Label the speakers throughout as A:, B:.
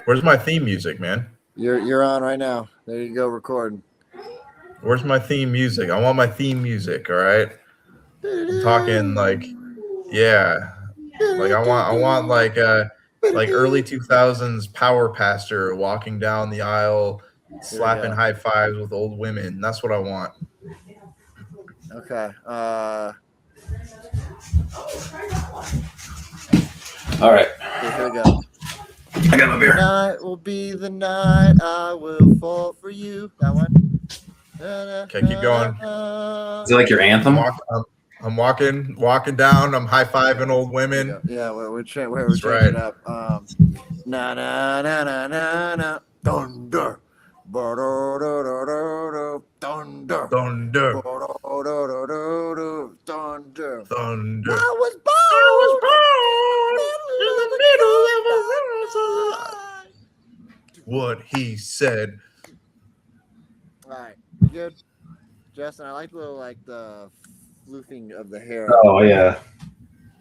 A: Where's my theme music, man?
B: You're on right now. There you go, recording.
A: Where's my theme music? I want my theme music. All right. I'm talking like, yeah, like I want like early 2000s power pastor walking down the aisle, slapping high fives with old women. That's what I want.
B: Okay.
C: All right.
B: Here we go.
C: I got my beer.
B: Tonight will be the night I will fall for you. That one.
A: Okay, keep going.
C: Is it like your anthem?
A: I'm walking down. I'm high fiving old women.
B: Yeah, we're changing it up. Na na na na na na. Thunder. Thunder.
A: Thunder.
B: Thunder.
A: Thunder.
B: I was born in the middle of a
A: What he said.
B: All right, you good, Justin? I like the floofing of the hair.
C: Oh yeah.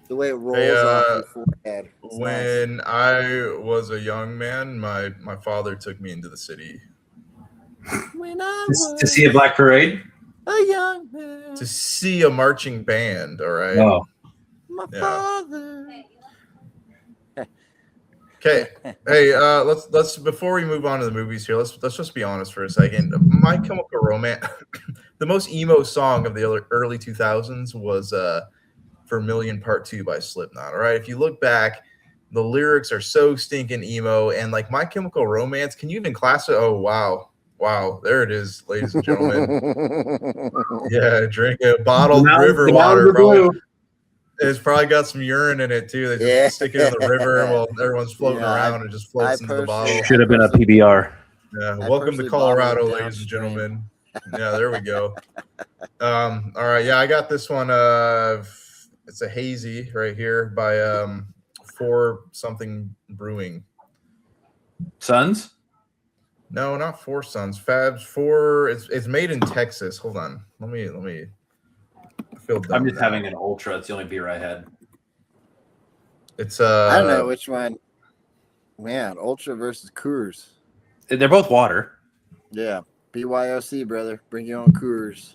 B: The way it rolls off your forehead. It's
A: when
B: nice.
A: I was a young man, my father took me into the city.
B: When I
C: To see a black parade?
B: a young man.
A: To see a marching band, all right?
C: Oh.
B: My father.
A: Okay. Hey, let's before we move on to the movies here, let's just be honest for a second. My Chemical Romance, the most emo song of the early 2000s was Vermilion Part 2 by Slipknot. All right. If you look back, the lyrics are so stinking emo, and like My Chemical Romance, can you even class it? Oh wow, there it is, ladies and gentlemen. Yeah, drink a bottled river water. It's probably got some urine in it too. They just stick it in the river while everyone's floating around and just floats into the bottle.
C: Should have been a PBR.
A: Yeah, welcome to Colorado, ladies and gentlemen. Yeah, there we go. All right, yeah, I got this one. It's a hazy right here by 4 something brewing.
C: Sons?
A: No, not 4 Sons. Fabs 4. It's made in Texas. Hold on. Let me.
C: I'm just having an ultra. It's the only beer I had.
A: It's
B: I don't know which one. Man, Ultra versus Coors.
C: They're both water.
B: Yeah, B.Y.O.C, brother. Bring your own Coors.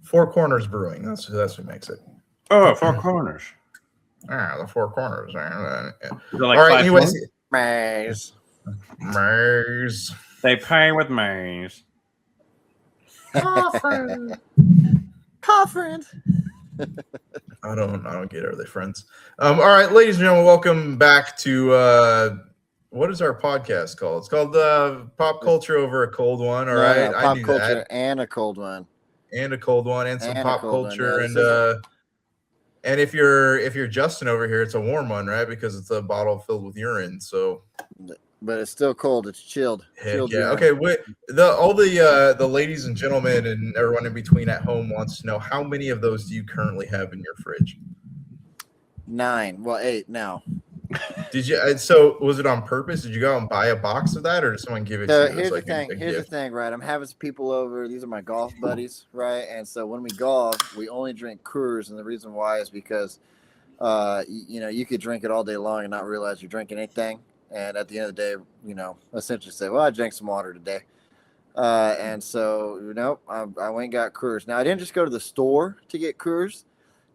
A: 4 Corners Brewing. That's who makes it.
C: Oh, 4 Corners.
A: The 4 Corners.
C: Like
A: all right. Anyways,
B: Maze.
C: They pay with maze.
B: Girlfriend.
A: I don't get it. Are they friends? All right, ladies and gentlemen, welcome back to what is our podcast called? It's called Pop Culture Over a Cold One. All right,
B: Pop Culture and a Cold One.
A: And a cold one, and some pop culture,
B: yeah,
A: and if you're Justin over here, it's a warm one, right? Because it's a bottle filled with urine. So,
B: but it's still cold. It's chilled. Chilled
A: yeah.
B: urine.
A: Okay. All the ladies and gentlemen and everyone in between at home wants to know, how many of those do you currently have in your fridge?
B: 9. Well, 8 now.
A: Did you? So was it on purpose? Did you go out and buy a box of that, or did someone give it to you?
B: Here's the thing. Here's the thing, right? I'm having some people over. These are my golf buddies, right? And so when we golf, we only drink Coors, and the reason why is because, you could drink it all day long and not realize you're drinking anything. And at the end of the day, essentially say, well, I drank some water today. And so, I went and got Coors. Now, I didn't just go to the store to get Coors.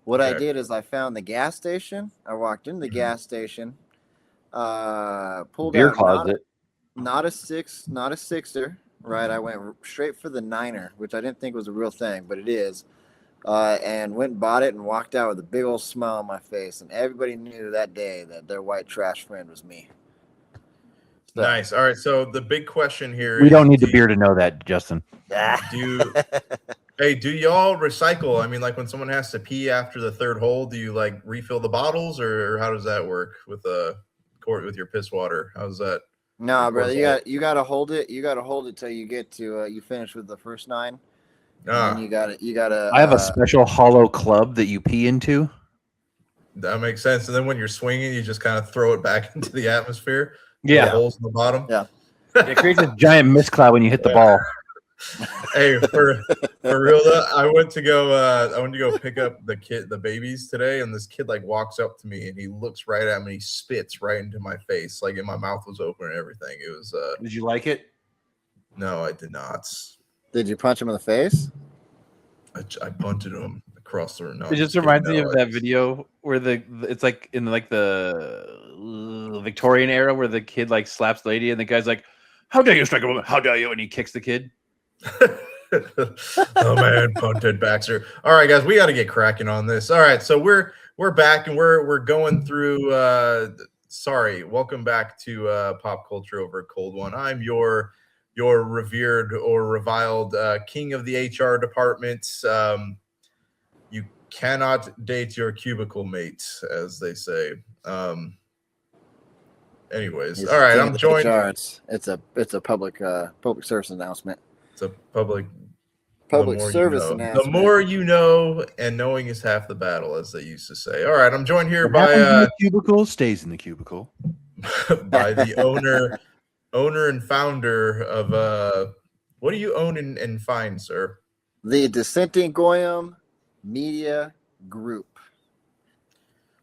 B: What I did is I found the gas station. I walked into the gas station, pulled
C: beer
B: out
C: closet.
B: not a sixer, right? I went straight for the 9er, which I didn't think was a real thing, but it is. And went and bought it and walked out with a big old smile on my face. And everybody knew that day that their white trash friend was me. So,
A: nice. All right. So the big question here
D: we don't need the beer to know that, Justin.
A: Do y'all recycle? I mean, like when someone has to pee after the 3rd hole, do you like refill the bottles, or how does that work with your piss water? How's that?
B: No, brother, you gotta hold it. You gotta hold it till you get to you finish with the first 9. And you gotta.
D: I have a special hollow club that you pee into.
A: That makes sense. And then when you're swinging, you just kind of throw it back into the atmosphere.
D: Yeah,
A: the holes in the bottom.
B: Yeah.
D: It creates a giant mist cloud when you hit the ball.
A: Hey, for real though, I went to go pick up the babies today, and this kid like walks up to me and he looks right at me, he spits right into my face, like and my mouth was open and everything. It was
C: Did you like it?
A: No, I did not.
B: Did you punch him in the face?
A: I bunted him across the room. No,
D: It just reminds me of that video where it's like in like the Victorian era where the kid like slaps the lady and the guy's like, "How dare you strike a woman? How dare you?" And he kicks the kid.
A: Oh man, punted Baxter. All right, guys, we got to get cracking on this. All right, so we're back and we're going through. Welcome back to Pop Culture Over a Cold One. I'm your revered or reviled king of the HR department. You cannot date your cubicle mate, as they say. Anyways, all right, I'm joined.
B: It's a public service announcement.
A: It's a public
B: service announcement.
A: The more you know, and knowing is half the battle, as they used to say. All right, I'm joined here
D: What happens in
A: by
D: the cubicle stays in the cubicle.
A: by the owner and founder of what do you own and find, sir?
B: The Dissenting Goyim Media Group.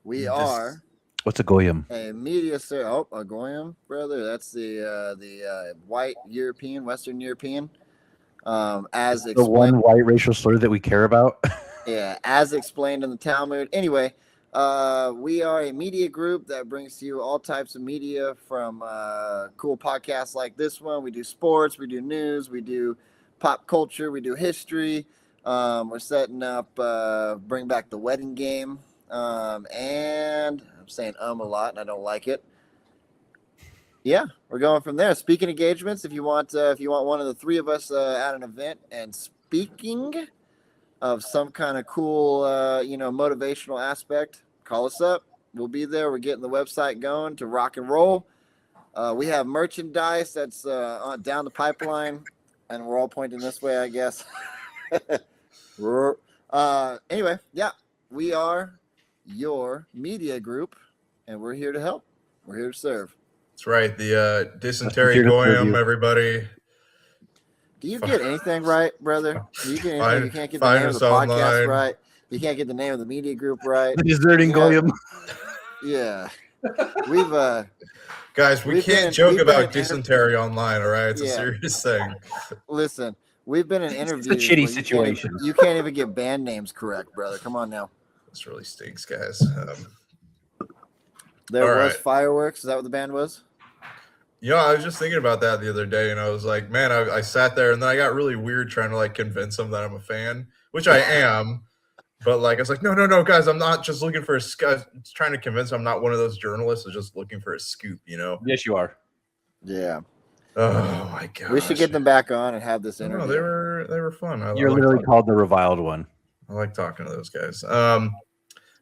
B: We are.
D: What's a goyim?
B: A media a goyim, brother. That's the white European, Western European. As
D: the one white racial slur that we care about.
B: Yeah, as explained in the Talmud. Anyway, we are a media group that brings to you all types of media, from cool podcasts like this one. We do sports, we do news, we do pop culture, we do history. We're setting up, bring back the wedding game, and I'm saying a lot, and I don't like it. Yeah, we're going from there. Speaking engagements, if you want one of the three of us at an event, and speaking of some kind of cool, motivational aspect, call us up. We'll be there. We're getting the website going to rock and roll. We have merchandise that's down the pipeline, and we're all pointing this way, I guess. Anyway, yeah, we are your media group, and we're here to help. We're here to serve.
A: That's right. The dysentery goyim, everybody.
B: Do you get anything right, brother? Do you get anything? You can't get the name of the podcast right. You can't get the name of the media group right.
D: The deserting goyim.
B: Yeah. We've
A: guys, we can't joke about dysentery online, all right? It's a serious thing.
B: Listen, we've been in interviews.
D: It's a shitty situation.
B: You can't even get band names correct, brother. Come on now.
A: This really stinks, guys.
B: There was Fireworks. Is that what the band was?
A: I was just thinking about that the other day, and I was like, man, I sat there, and then I got really weird trying to like convince them that I'm a fan, which I am. But like, I was like, no, guys, I'm not just looking for a scoop. Trying to convince them I'm not one of those journalists who's just looking for a scoop,
D: Yes, you are.
B: Yeah.
A: Oh my god.
B: We should get them back on and have this interview.
A: No, they were fun.
D: You're literally called the reviled one.
A: I like talking to those guys.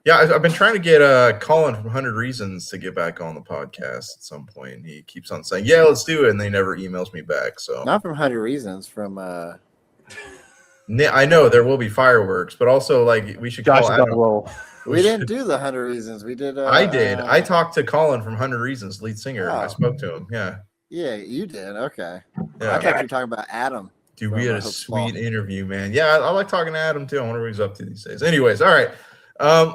A: Yeah, I've been trying to get Colin from 100 Reasons to get back on the podcast at some point. He keeps on saying, "Yeah, let's do it," and they never emails me back. So
B: not from 100 Reasons, from.
A: I know there will be fireworks, but also like we should call Adam.
B: We didn't do the 100 Reasons. We did.
A: I did. I talked to Colin from 100 Reasons, lead singer. I spoke to him. Yeah.
B: Yeah, you did. Okay.
A: Yeah.
B: I thought you were talking about Adam.
A: Dude, we had a sweet interview, man. Yeah, I like talking to Adam too. I wonder what he's up to these days. Anyways, all right.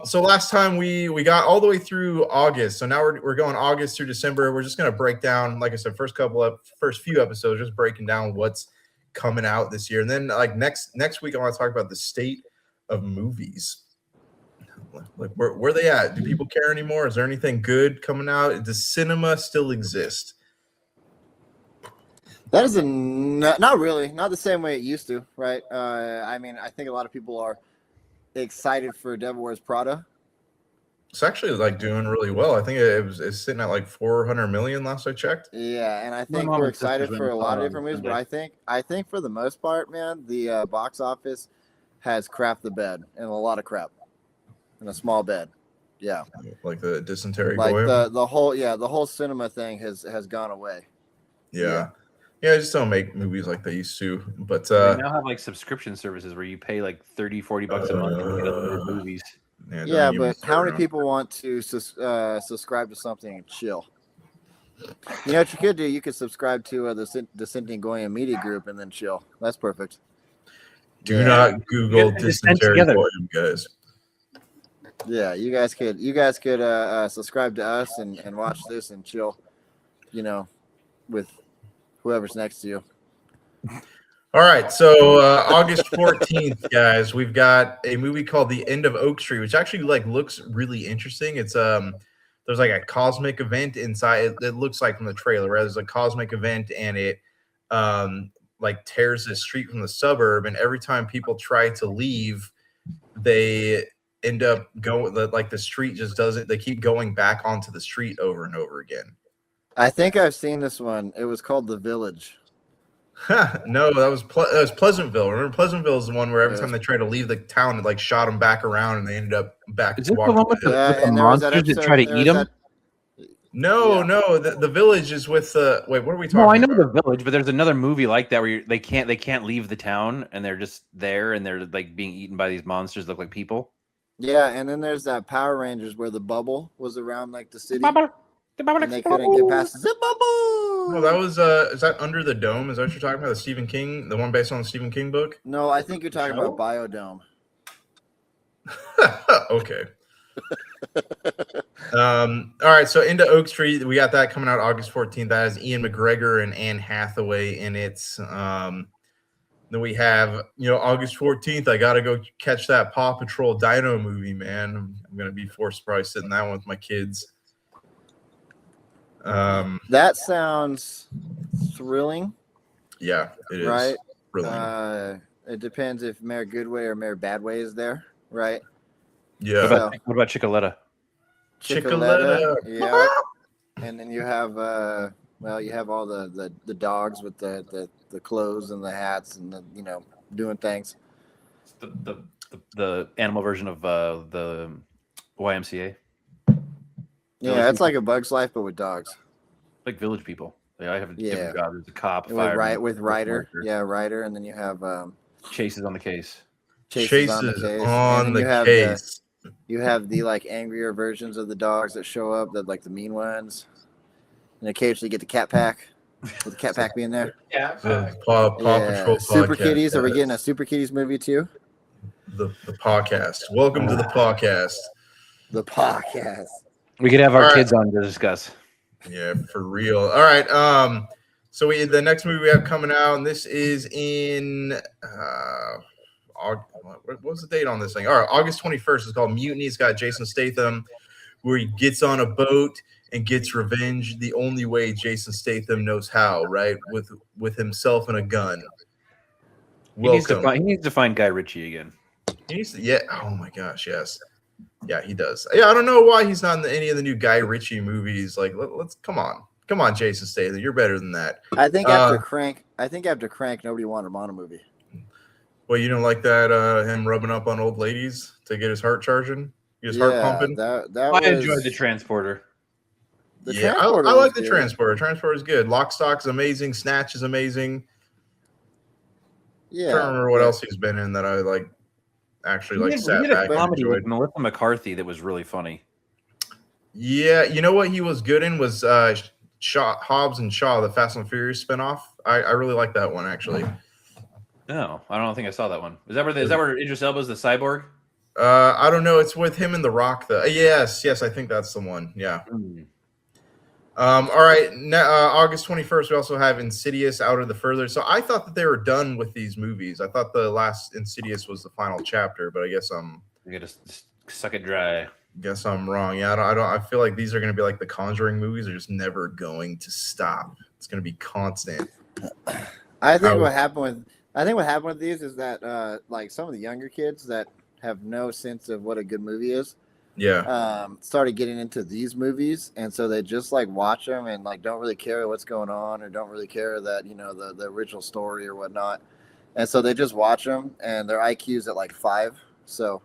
A: So last time we got all the way through August. So now we're going August through December. We're just gonna break down, like I said, first few episodes, just breaking down what's coming out this year. And then like next week I want to talk about the state of movies. Like where they at? Do people care anymore? Is there anything good coming out? Does cinema still exist?
B: That is not really, not the same way it used to, right? I mean, I think a lot of people are excited for Devil Wears Prada.
A: It's actually like doing really well. I think it's sitting at like 400 million last I checked.
B: Yeah, and I think we're excited for a lot of different movies, but I think for the most part, man, the box office has crapped the bed and a lot of crap in a small bed. Yeah,
A: like the dysentery.
B: Like the whole cinema thing has gone away.
A: Yeah. I just don't make movies like they used to. But
D: they now have like subscription services where you pay like $30-$40 a month to get other movies.
B: Yeah, but how many people want to subscribe to something and chill? You know what you could do? You could subscribe to the Dissenting Goyim Media Group and then chill. That's perfect.
A: Do not Google
D: Get the dissent
A: dysentery
D: together.
A: volume, guys.
B: Yeah, you guys could subscribe to us and watch this and chill, with whoever's next to you.
A: All right, so August 14th, guys, we've got a movie called The End of Oak Street, which actually looks really interesting. It's there's like a cosmic event inside. It looks like from the trailer, right? There's a cosmic event, and it tears the street from the suburb, and every time people try to leave, they end up going the street just doesn't. They keep going back onto the street over and over again.
B: I think I've seen this one. It was called The Village.
A: No, that was Pleasantville. Remember, Pleasantville is the one where every time they try to leave the town, it shot them back around, and they ended up back.
D: Is this the one with the monsters that try to eat them?
A: No, the village is with the. Wait, what are we talking?
D: No, I know
A: about?
D: The Village, but there's another movie like that where they can't leave the town, and they're just there, and they're like being eaten by these monsters that look like people.
B: Yeah, and then there's that Power Rangers where the bubble was around like the city.
D: The bubble
B: And they couldn't get past the bubble.
A: No, that was is that Under the Dome? Is that what you're talking about? The Stephen King, the one based on the Stephen King book?
B: No, I think you're talking about Biodome.
A: Okay. All right, so Into Oak Street, we got that coming out August 14th. That has Ian McGregor and Anne Hathaway in it. Then we have, August 14th, I got to go catch that Paw Patrol Dino movie, man. I'm going to be forced probably sitting that one with my kids.
B: That sounds thrilling.
A: Yeah, it is.
B: Right?
A: Thrilling.
B: It depends if Mayor Goodway or Mayor Badway is there, right?
A: Yeah.
D: What about Chicoletta?
A: Chicoletta.
B: Yeah. And then you have you have all the dogs with the clothes and the hats and doing things.
D: The animal version of the YMCA.
B: Yeah, it's like a Bug's Life but with dogs.
D: Like Village People. I have a different job. There's a cop,
B: with Ryder. Yeah, Ryder, and then you have
D: Chases on the Case.
B: Chases on the case. You have the angrier versions of the dogs that show up, that the mean ones, and occasionally get the Cat Pack. With the Cat Pack being there.
C: Yeah.
A: Paw Patrol
B: Super
A: podcast,
B: Kitties. Are we
A: guys.
B: getting a Super Kitties movie too?
A: The podcast. Welcome to the podcast.
B: The podcast.
D: We could have our
A: All
D: kids on to discuss.
A: Yeah, for real. All right. So the next movie we have coming out, and this is in what's the date on this thing? All right, August 21st. It's called Mutiny. It's got Jason Statham, where he gets on a boat and gets revenge the only way Jason Statham knows how, right? With himself and a gun.
D: He needs to find Guy Ritchie again.
A: Yeah. Oh my gosh, yes. Yeah, he does. Yeah, I don't know why he's not in any of the new Guy Ritchie movies. Let's come on, Jason Statham. You're better than that.
B: I think after Crank, nobody wanted him on a movie.
A: Well, you don't like that him rubbing up on old ladies to get his heart charging, get his heart pumping.
D: I enjoyed The Transporter.
A: I like The Transporter. Transporter is good. Lock, Stock's amazing. Snatch is amazing.
B: Yeah.
A: I can't remember what else he's been in that I actually sat back and
D: comedy
A: enjoyed.
D: with Melissa McCarthy that was really funny.
A: Yeah, you know what he was good in was Hobbs and Shaw, the Fast and Furious spinoff. I really like that one actually.
D: No, I don't think I saw that one. Is that where Idris Elba's the cyborg?
A: I don't know. It's with him and The Rock though. Yes, I think that's the one. Yeah. All right. August 21st, we also have Insidious, Out of the Further. So I thought that they were done with these movies. I thought the last Insidious was the final chapter, but I guess
D: You gotta suck it dry.
A: Guess I'm wrong. Yeah, I feel like these are going to be like the Conjuring movies. Are just never going to stop. It's going to be constant.
B: I think what happened with these is that some of the younger kids that have no sense of what a good movie is, started getting into these movies, and so they just watch them and don't really care what's going on or don't really care that the original story or whatnot, and so they just watch them, and their IQ's at 5. So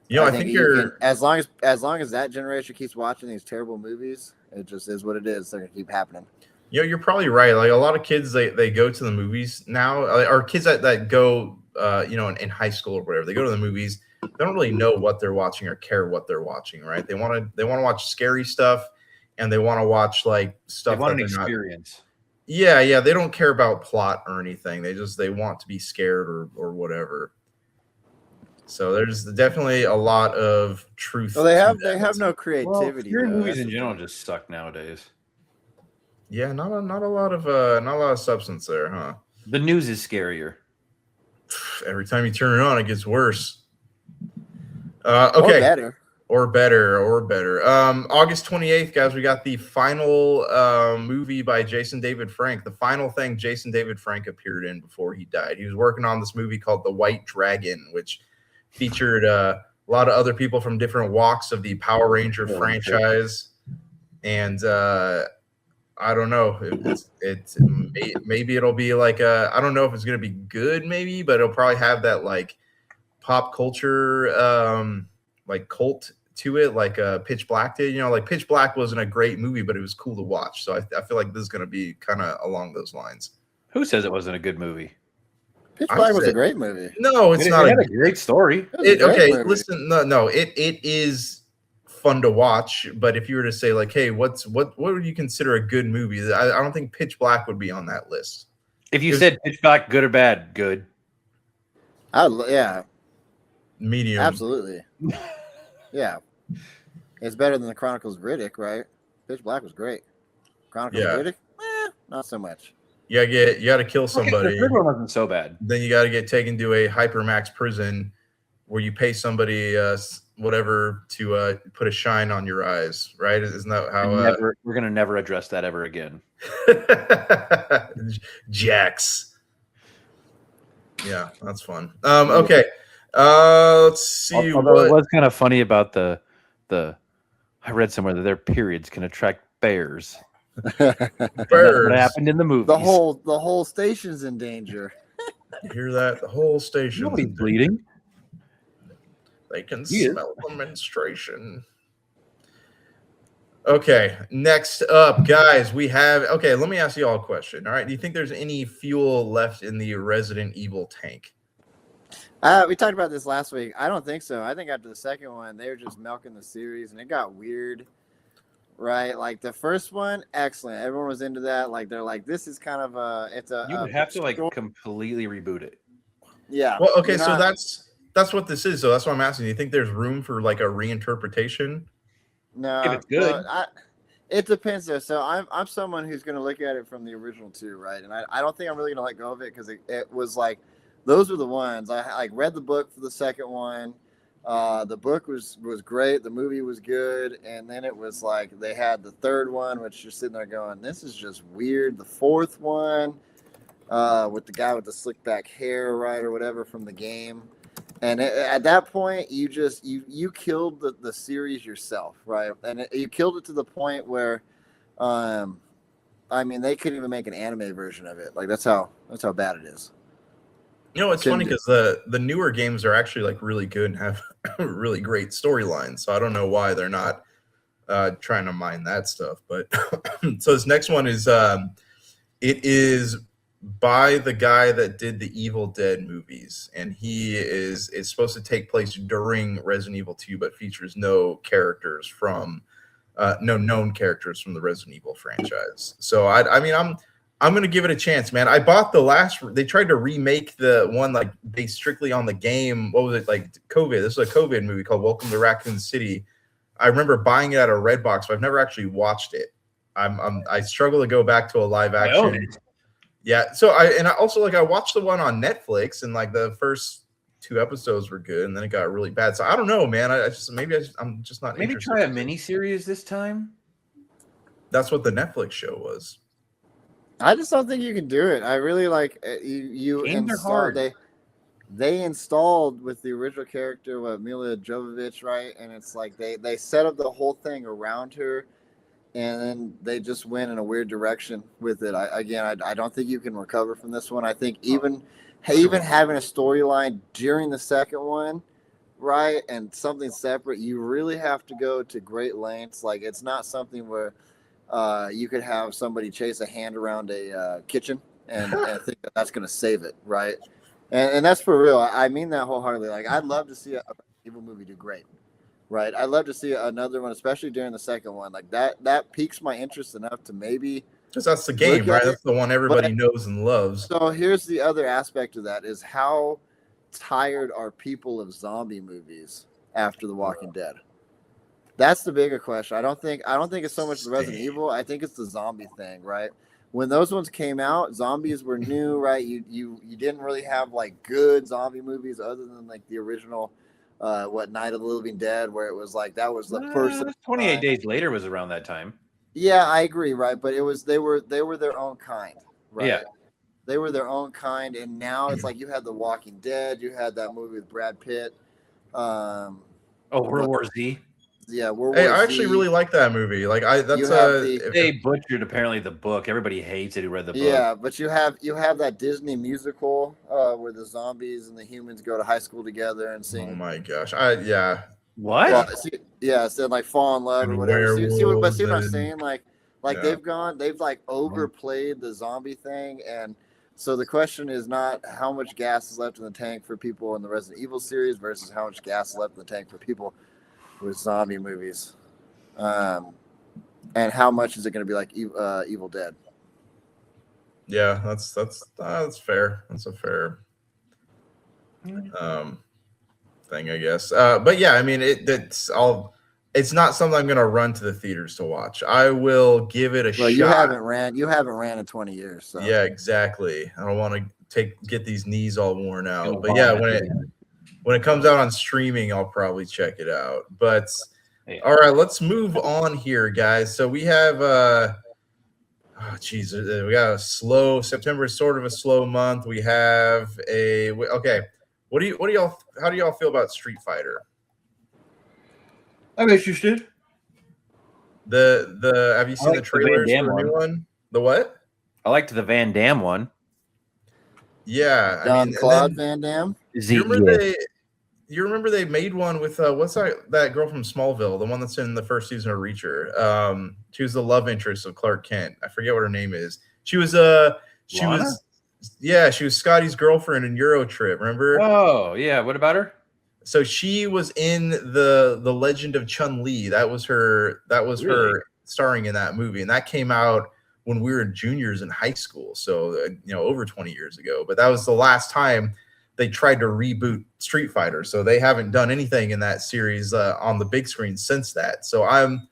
A: I think you're
B: as long as that generation keeps watching these terrible movies, it just is what it is. They're gonna keep happening.
A: You're probably right. A lot of kids, they go to the movies now, or kids that go, in high school or whatever. They go to the movies. They don't really know what they're watching or care what they're watching, right? They want to watch scary stuff, and they want to watch like
D: They
A: stuff
D: want
A: that
D: an
A: they're not.
D: experience.
A: Yeah, they don't care about plot or anything. They want to be scared or whatever. So there's definitely a lot of truth.
B: Well, they have no creativity.
C: Well,
B: though.
C: movies
B: That's
C: in
B: the
C: general
B: thing.
C: just suck nowadays.
A: Yeah, not a lot of substance there, huh?
C: The news is scarier.
A: Every time you turn it on, it gets worse. Okay. Or better. August 28th, guys, we got the final movie by Jason David Frank. The final thing Jason David Frank appeared in before he died. He was working on this movie called The White Dragon, which featured a lot of other people from different walks of the Power Ranger franchise. And I don't know. Maybe it'll be like I don't know if it's gonna be good, maybe, but it'll probably have that like pop culture like cult to it, like Pitch Black did. Like Pitch Black wasn't a great movie, but it was cool to watch. So I feel like this is gonna be kind of along those lines.
D: Who says it wasn't a good movie?
B: Pitch Black was a great movie.
A: No, it's not.
D: It had a great story.
A: Listen, no, it is fun to watch, but if you were to say like, hey, what would you consider a good movie? I don't think Pitch Black would be on that list.
D: If you said Pitch Black, good or bad, good.
B: Yeah,
A: medium,
B: absolutely. Yeah, it's better than the Chronicles of Riddick, right? Pitch Black was great. Chronicles of Riddick, not so much.
A: You got to kill somebody.
D: The third one wasn't so bad.
A: Then you got to get taken to a hypermax prison where you pay somebody whatever to put a shine on your eyes, right? Isn't that how?
D: We're gonna never address that ever again.
A: Jax. Yeah, that's fun. Okay. Let's see.
D: Although it was kind of funny about the I read somewhere that their periods can attract bears.
A: Bears.
D: What happened in the movie?
B: The whole station's in danger.
A: You hear that? The whole station.
D: Nobody's bleeding.
A: They can smell the menstruation. Okay, next up, guys, we have. Okay, let me ask you all a question. All right, do you think there's any fuel left in the Resident Evil tank?
B: We talked about this last week. I don't think so. I think after the second one, they were just milking the series, and it got weird. Right, like the first one, excellent. Everyone was into that. Like they're like, this is kind of
D: You would have to like completely reboot it.
B: Yeah.
A: Well, okay, so that's what this is. So that's what I'm asking. Do you think there's room for like a reinterpretation?
B: No,
D: if it's good.
B: It depends though. So I'm someone who's going to look at it from the original two, right? And I don't think I'm really going to let go of it because it was like those were the ones I like read the book for the second one. The book was great. The movie was good. And then it was like they had the third one, which you're sitting there going, this is just weird. The fourth one with the guy with the slick back hair, right, or whatever from the game. And at that point, you killed the series yourself, right? And you killed it to the point where, I mean, they couldn't even make an anime version of it. Like that's how bad it is.
A: It's funny because the newer games are actually like really good and have really great storylines. So I don't know why they're not trying to mine that stuff. But so this next one is it is by the guy that did the Evil Dead movies, and it's supposed to take place during Resident Evil 2, but features no characters from no known characters from the Resident Evil franchise. So I mean I'm gonna give it a chance, man. I bought the last. They tried to remake the one like based strictly on the game. What was it like? COVID. This is a COVID movie called Welcome to Raccoon City. I remember buying it at a Redbox, but I've never actually watched it. I struggle to go back to a live action. Yeah. So I also like I watched the one on Netflix, and like the first 2 episodes were good, and then it got really bad. So I don't know, man. I'm just not.
D: Maybe try a mini series this time.
A: That's what the Netflix show was.
B: I just don't think you can do it. I really like you installed. They installed with the original character Mila Jovovich, right? And it's like they set up the whole thing around her, and then they just went in a weird direction with it. I don't think you can recover from this one. I think even having a storyline during the second one, right, and something separate, you really have to go to great lengths. Like it's not something where you could have somebody chase a hand around a kitchen and think that's going to save it, right? And that's for real. I mean that wholeheartedly. Like I'd love to see a evil movie do great, right? I'd love to see another one, especially during the second one. Like that piques my interest enough to maybe
A: Because that's the game,
B: look
A: right?
B: at
A: That's
B: it.
A: the one everybody
B: But
A: knows and loves.
B: so here's the other aspect of that: is how tired are people of zombie movies after The Walking Dead? That's the bigger question. I don't think it's so much the Resident Evil. I think it's the zombie thing, right? When those ones came out, zombies were new, right? You didn't really have like good zombie movies other than like the original Night of the Living Dead, where it was like that was the first
D: 28 Days Later was around that time.
B: Yeah, I agree, right? But it was they were their own kind, right?
D: Yeah.
B: They were their own kind, and now it's like you had The Walking Dead, you had that movie with Brad Pitt.
D: World War Z.
B: Yeah, World
A: Hey,
B: War
A: I actually
B: Z.
A: really like that movie. Like
D: They butchered apparently the book. Everybody hates it who read the book.
B: Yeah, but you have that Disney musical where the zombies and the humans go to high school together and sing.
A: Oh my gosh!
D: What?
B: Well, said like fall in love
A: And
B: or whatever. See what I'm
A: werewolves
B: saying? Like
A: yeah.
B: they've like overplayed the zombie thing, and so the question is not how much gas is left in the tank for people in the Resident Evil series versus how much gas is left in the tank for people with zombie movies, and how much is it going to be like Evil Dead?
A: Yeah, that's fair. That's a fair thing, I guess. But yeah, I mean, it's not something I'm gonna run to the theaters to watch. I will give it a shot.
B: You haven't ran in 20 years. So.
A: Yeah, exactly. I don't want to get these knees all worn out. But yeah, when it comes out on streaming, I'll probably check it out. But all right, let's move on here, guys. So we have we got a slow September is sort of a slow month. We have okay. How do y'all feel about Street Fighter?
C: I'm interested.
A: Have you seen the trailers for the new one? The what?
D: I liked the Van Damme one.
A: Yeah,
B: Claude Van Damme.
A: You remember they made one with what's that girl from Smallville, the one that's in the first season of Reacher. She was the love interest of Clark Kent. I forget what her name is. She was Scotty's girlfriend in Euro Trip. Remember?
D: Oh yeah. What about her?
A: So she was in the Legend of Chun-Li. That was her. Her starring in that movie, and that came out when we were juniors in high school. So over 20 years ago. But that was the last time they tried to reboot Street Fighter. So they haven't done anything in that series on the big screen since that. So I'm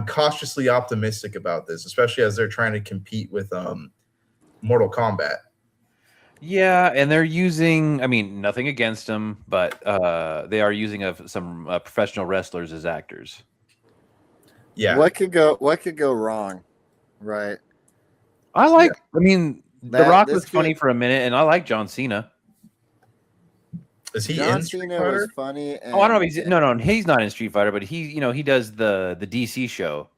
A: cautiously optimistic about this, especially as they're trying to compete with Mortal Kombat.
D: Yeah, and they're using, nothing against them, but they are using some professional wrestlers as actors.
A: Yeah.
B: What could go wrong, right?
D: The Rock was funny for a minute, and I like John Cena.
A: Is he
B: John
A: in Street
B: Cena
A: Fighter?
B: was funny.
D: I don't know if he's not in Street Fighter, but he does the DC show.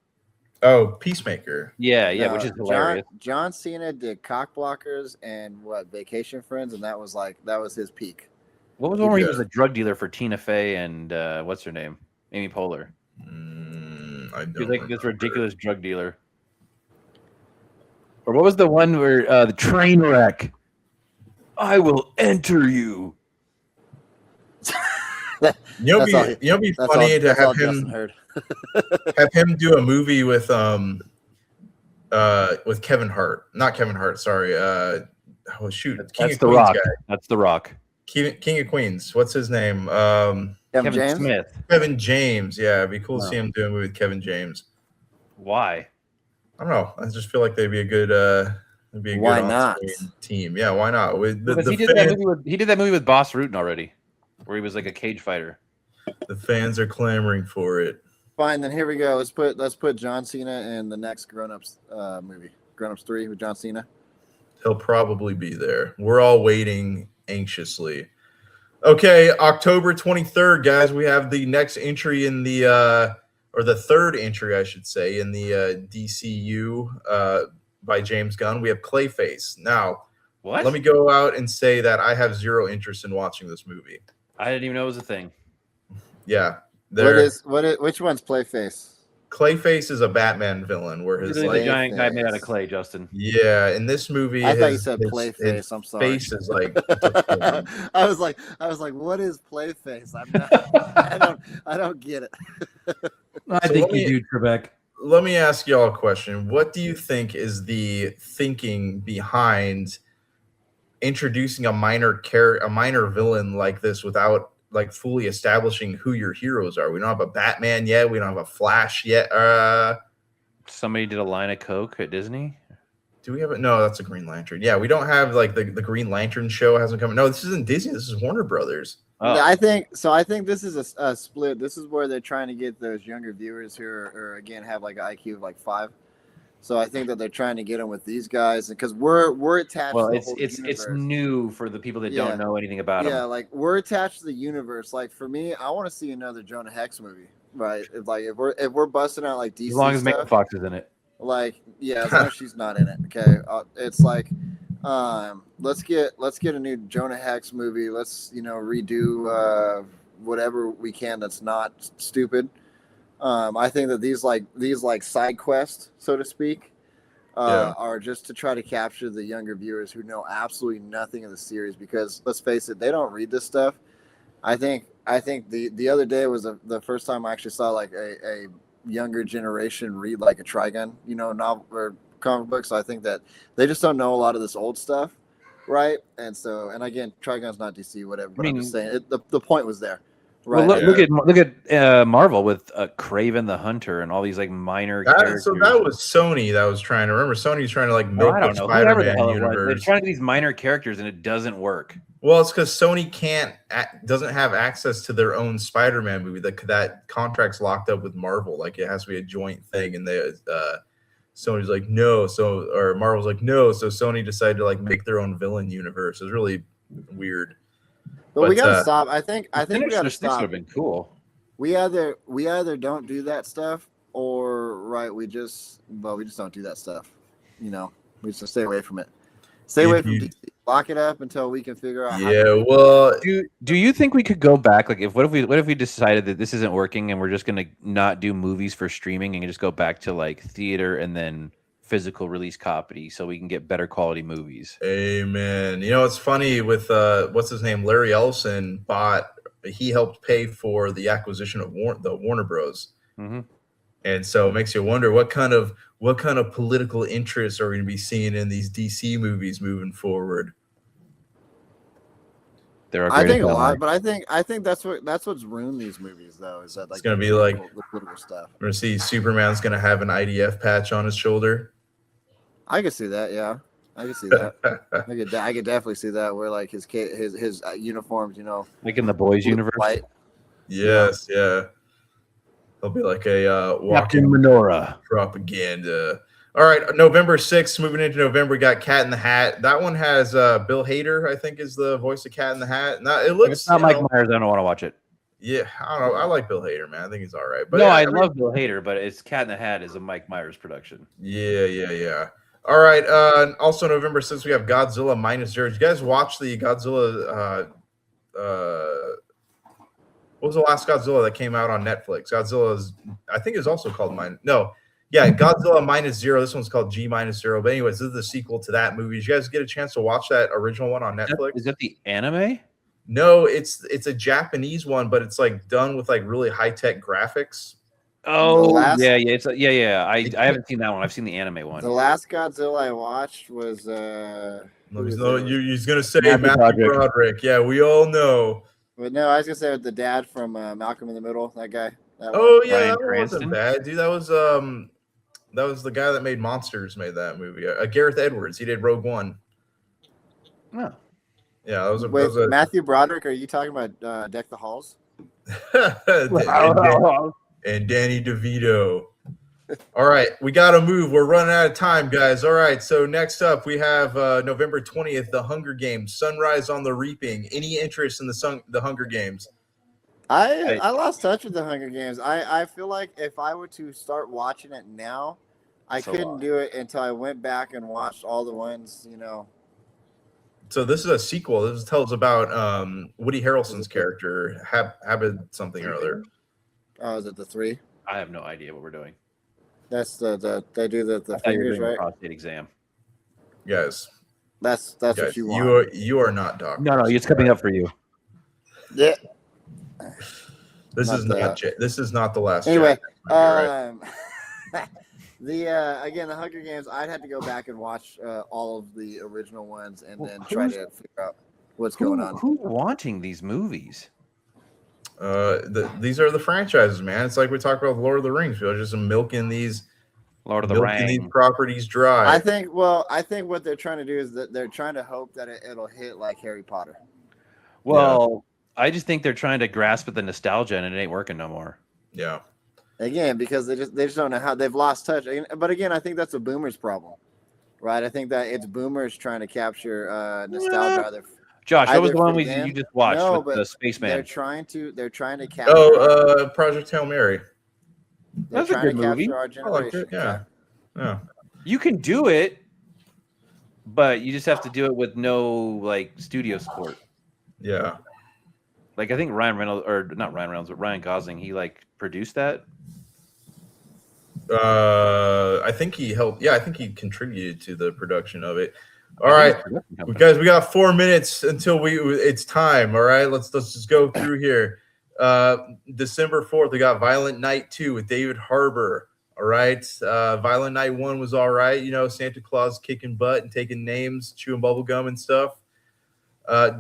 A: Oh, Peacemaker.
D: Yeah, which is hilarious.
B: John Cena did Cock Blockers and Vacation Friends, and that was his peak.
D: What was the one where he was a drug dealer for Tina Fey and what's her name? Amy Poehler.
A: I don't.
D: He was like this ridiculous drug dealer. Or what was the one where the train wreck? I will enter you.
A: It'd be funny to have him do a movie with Kevin Hart. Not Kevin Hart, sorry.
D: That's The Rock. That's The Rock.
A: King of Queens. What's his name?
D: Kevin Smith.
A: Kevin James. Yeah, it'd be cool to see him do a movie with Kevin James.
D: Why?
A: I don't know. I just feel like they'd be a good
B: why not
A: team. Yeah, why not?
D: He did that movie with Boss Rutan already, where he was like a cage fighter.
A: The fans are clamoring for it.
B: Fine, then here we go. Let's put John Cena in the next Grown Ups movie, Grown Ups 3 with John Cena.
A: He'll probably be there. We're all waiting anxiously. Okay, October 23rd, guys. We have the next entry in the third entry, I should say, in the DCU by James Gunn. We have Clayface. Now, let me go out and say that I have zero interest in watching this movie.
D: I didn't even know it was a thing.
A: Yeah.
B: Which one's Clayface?
A: Clayface is a Batman villain, where his
D: Literally the
A: like
D: giant guy made out of
B: Clayface.
D: clay, Justin.
A: yeah, in this movie,
B: I thought you
A: his
B: said
A: his,
B: Playface.
A: his
B: I'm sorry.
A: face is like deformed.
B: I was like, what is Playface? I'm not. I don't get it.
C: I
A: So
C: think you do, Trebek.
A: let me ask y'all a question. What do you think is the thinking behind introducing a minor villain like this without like fully establishing who your heroes are? We don't have a Batman yet. We don't have a Flash yet.
D: Somebody did a line of coke at Disney.
A: Do we have it? No, that's a Green Lantern. Yeah, we don't have like the Green Lantern show hasn't come. No, this isn't Disney. This is Warner Brothers.
D: Oh.
B: I think so. I think this is a split. This is where they're trying to get those younger viewers who are again have like an IQ of like 5. So I think that they're trying to get them with these guys because we're attached.
D: Well,
B: to the
D: it's
B: whole
D: it's
B: universe.
D: new for the people that don't know anything about
B: Yeah,
D: him.
B: like we're attached to the universe. Like for me, I want to see another Jonah Hex movie. Right? If we're busting out like DC
D: As long as
B: stuff,
D: Megan Fox is in it.
B: like as long as she's not in it. Okay, it's like let's get a new Jonah Hex movie. Let's redo whatever we can that's not stupid. I think that these side quests, so to speak, are just to try to capture the younger viewers who know absolutely nothing of the series. Because let's face it, they don't read this stuff. I think the other day was the first time I actually saw like a younger generation read like a Trigun, novel or comic book. So I think that they just don't know a lot of this old stuff, right? And again, Trigun's not DC, whatever. But I'm just saying the point was there. Right.
D: Well, look at Marvel with Kraven the Hunter and all these like minor characters.
A: So that was Sony that was trying to remember. Sony's trying to like milk the Spider-Man universe.
D: They're trying to get these minor characters and it doesn't work.
A: Well, it's because Sony doesn't have access to their own Spider-Man movie. That contract's locked up with Marvel. Like it has to be a joint thing, and Sony's like no. Or Marvel's like no. So Sony decided to like make their own villain universe. It was really weird.
B: But we gotta stop. I think we gotta stop.
D: Would have been cool.
B: We either don't do that stuff, or we just don't do that stuff. We just stay away from it. Stay away from DC. Lock it up until we can figure out.
D: Do you think we could go back? Like, what if we decided that this isn't working and we're just gonna not do movies for streaming and just go back to like theater and then physical release copy so we can get better quality movies?
A: Amen. It's funny with what's his name, Larry Ellison he helped pay for the acquisition of the Warner Bros.
D: Mm-hmm.
A: And so it makes you wonder what kind of political interests are we going to be seeing in these DC movies moving forward.
B: I think a lot, but I think that's what's ruined these movies though. Is that like
A: it's going to be like
B: the political stuff?
A: We're going to see Superman's going to have an IDF patch on his shoulder.
B: I could see that. Yeah, I could see that. I could definitely see that where like his uniforms,
D: like in the boys universe.
B: White.
A: Yes, yeah. He'll be like a walking
D: menorah
A: propaganda. All right, November 6th, moving into November, we got Cat in the Hat. That one has Bill Hader, I think, is the voice of Cat in the Hat. Now, it looks.
D: It's not Mike Myers. I don't want to watch it.
A: Yeah, I don't know. I like Bill Hader, man. I think he's all right. But
D: no, I love Bill Hader, but it's Cat in the Hat is a Mike Myers production.
A: Yeah. All right. Also, November 6th, we have Godzilla -0. Did you guys watch the Godzilla? What was the last Godzilla that came out on Netflix? I think it's also called Godzilla -0. This one's called G-0. But anyways, this is the sequel to that movie. Did you guys get a chance to watch that original one on Netflix?
D: Is that the anime?
A: No, it's a Japanese one, but it's like done with like really high-tech graphics.
D: Oh, I haven't seen that one. I've seen the anime one.
B: The last Godzilla I watched was
A: he's gonna say Matthew Broderick. Yeah, we all know.
B: But no, I was gonna say the dad from Malcolm in the Middle. That guy.
A: That wasn't bad, dude. That was the guy that made Monsters. Made that movie. Gareth Edwards. He did Rogue One.
D: Oh.
A: Yeah, that was a
B: Matthew Broderick. Are you talking about Deck the Halls?
A: and Danny DeVito. All right, we got to move. We're running out of time, guys. All right, so next up we have November 20th, The Hunger Games, Sunrise on the Reaping. Any interest in the Hunger Games?
B: I lost touch with The Hunger Games. I feel like if I were to start watching it now, I couldn't do it until I went back and watched all the ones,
A: So this is a sequel. This tells about Woody Harrelson's character, Habit something or other.
B: Oh, is it the 3?
D: I have no idea what we're doing.
B: That's they do the
D: I thought you were
B: fingers,
D: doing a
B: right?
D: prostate exam.
A: Guys,
B: That's
A: guys,
B: what you want.
A: you are not doctors.
D: No, it's coming up for you.
B: Yeah.
A: This is not the last.
B: Anyway,
A: right?
B: again, the Hunger Games. I'd have to go back and watch all of the original ones and then try to figure out what's going on.
D: Who's wanting these movies?
A: These are the franchises, man. It's like we talked about Lord of the Rings. We're just milking these these properties dry.
B: I think what they're trying to do is that they're trying to hope that it'll hit like Harry Potter.
D: Well, I just think they're trying to grasp at the nostalgia, and it ain't working no more.
A: Yeah.
B: Again, because they just don't know how they've lost touch. But again, I think that's a boomers problem, right? I think that it's boomers trying to capture nostalgia.
D: Josh, what was the one you just watched with the Spaceman?
B: They're trying to capture.
A: Project Hail Mary.
B: They're trying to capture our generation.
A: Yeah.
D: You can do it, but you just have to do it with no studio support.
A: Yeah.
D: I think Ryan Gosling, he produced that.
A: I think he helped. Yeah, I think he contributed to the production of it. All right, guys, we got 4 minutes until it's time. All right, let's just go through here. December 4th, we got Violent Night 2 with David Harbour. All right, Violent Night 1 was all right. Santa Claus kicking butt and taking names, chewing bubble gum and stuff.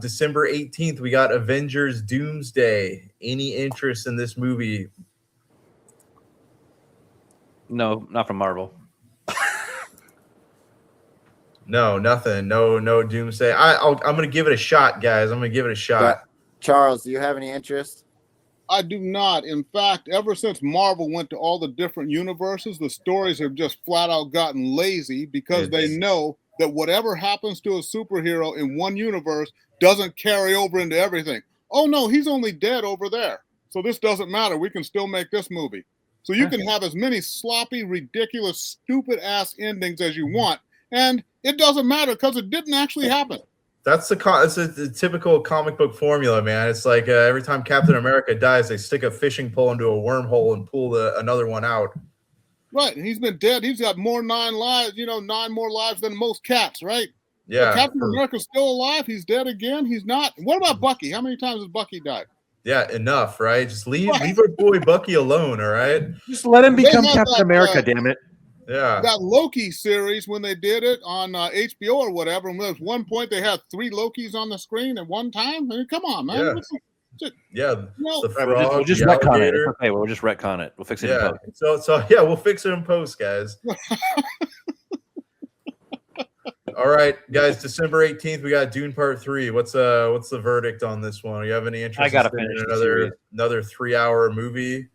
A: December 18th, we got Avengers Doomsday. Any interest in this movie?
D: No, not from Marvel.
A: No, nothing. No Doomsday. I'm going to give it a shot, guys. I'm going to give it a shot.
B: Charles, do you have any interest?
E: I do not. In fact, ever since Marvel went to all the different universes, the stories have just flat out gotten lazy because they know that whatever happens to a superhero in one universe doesn't carry over into everything. Oh, no, he's only dead over there. So this doesn't matter. We can still make this movie. So you can have as many sloppy, ridiculous, stupid-ass endings as you want, and it doesn't matter because it didn't actually happen.
A: That's the typical comic book formula, man. It's like every time Captain America dies, they stick a fishing pole into a wormhole and pull another one out.
E: Right, and he's been dead. He's got 9 more lives than most cats, right?
A: Yeah.
E: But Captain America's still alive. He's dead again. He's not. What about Bucky? How many times has Bucky died?
A: Yeah, enough, right? Just leave our boy Bucky alone, all right?
D: Just let him become Captain America, damn it.
A: Yeah.
E: That Loki series, when they did it on HBO or whatever, and there was one point they had 3 Lokis on the screen at one time. I mean, come on, man.
A: Yeah.
D: We'll just retcon it. It's okay. We'll just retcon it. We'll fix it in post.
A: So we'll fix it in post, guys. All right, guys. December 18th, we got Dune Part 3. What's the verdict on this one? Do you have any interest?
D: I gotta finish
A: another 3-hour movie.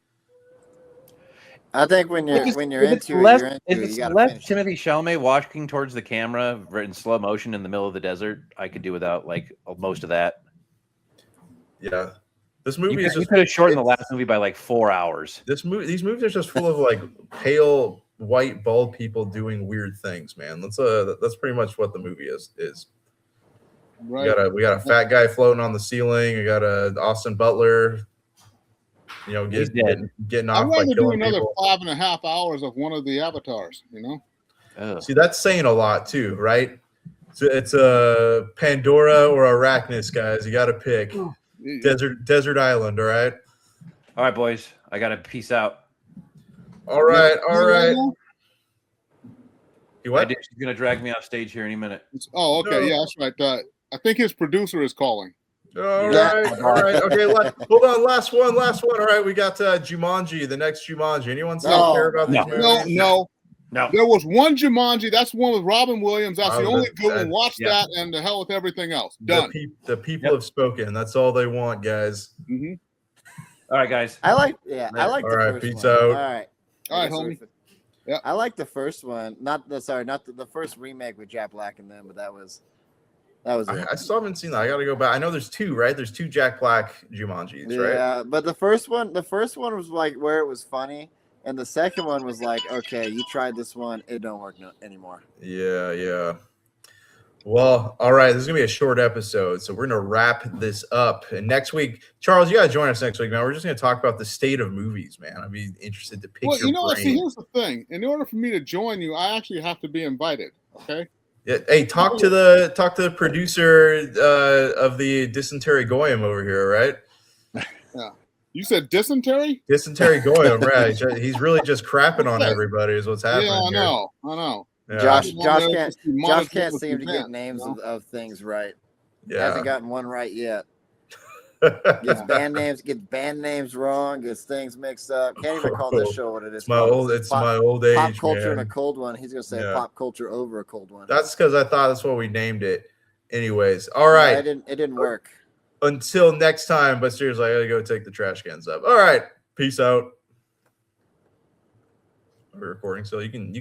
B: I think when you're into
D: it, if it's less Timothée Chalamet walking towards the camera in slow motion in the middle of the desert, I could do without most of that.
A: Yeah, this movie
D: you could have shortened the last movie by 4 hours.
A: These movies are just full of pale white bald people doing weird things, man. That's pretty much what the movie is. Right. We got a fat guy floating on the ceiling. We got a Austin Butler. Getting off.
E: I'd rather do another 5.5 hours of one of the avatars.
A: See, that's saying a lot too, right? So it's a Pandora or Arrakis, guys. You got to pick. Desert Island. All right,
D: boys. I got to peace out.
A: All right. You what?
D: She's gonna drag me off stage here any minute.
E: Oh, okay. Yeah, that's right. I think his producer is calling.
A: All right. Okay, hold on. Last one. All right, we got Jumanji, the next Jumanji. Anyone care about this movie?
E: No. There was one Jumanji. That's the one with Robin Williams. That's the only good one. Watch that, and the hell with everything else. Done.
A: The people have spoken. That's all they want, guys.
E: Mm-hmm.
D: All right, guys.
B: I like
A: all
B: the
A: right,
B: first one.
A: out.
E: All right, homie.
B: Yeah. I like the first one. Not the first remake with Jack Black in them, but that was it.
A: I still haven't seen that. I got to go back. I know there's 2, right? There's 2 Jack Black Jumanjis, right?
B: Yeah, but the first one was where it was funny, and the second one was okay, you tried this one, it don't work anymore.
A: Yeah. Well, all right. This is gonna be a short episode, so we're gonna wrap this up. And next week, Charles, you gotta join us next week, man. We're just gonna talk about the state of movies, man. I'd be interested to pick
E: Well,
A: your
E: you know what? See,
A: brain.
E: here's the thing. In order for me to join you, I actually have to be invited. Okay.
A: Yeah, hey, talk to the producer of the Dysentery Goyim over here, right?
E: Yeah. You said dysentery?
A: Dysentery Goyim, right? He's really just crapping on everybody. Is what's happening.
E: Yeah, I
A: here.
E: know.
A: Yeah.
B: Josh can't seem to get names of things right.
A: Yeah.
B: Hasn't gotten one right yet. Gets band names wrong, gets things mixed up. Can't even call this show what it is.
A: It's my old age.
B: Pop culture
A: man.
B: and a cold one. He's gonna say pop culture over a cold one.
A: That's because I thought that's what we named it. Anyways, all right.
B: Yeah, it didn't work.
A: Until next time, but seriously, I gotta go take the trash cans up. All right, peace out. We're recording, so you can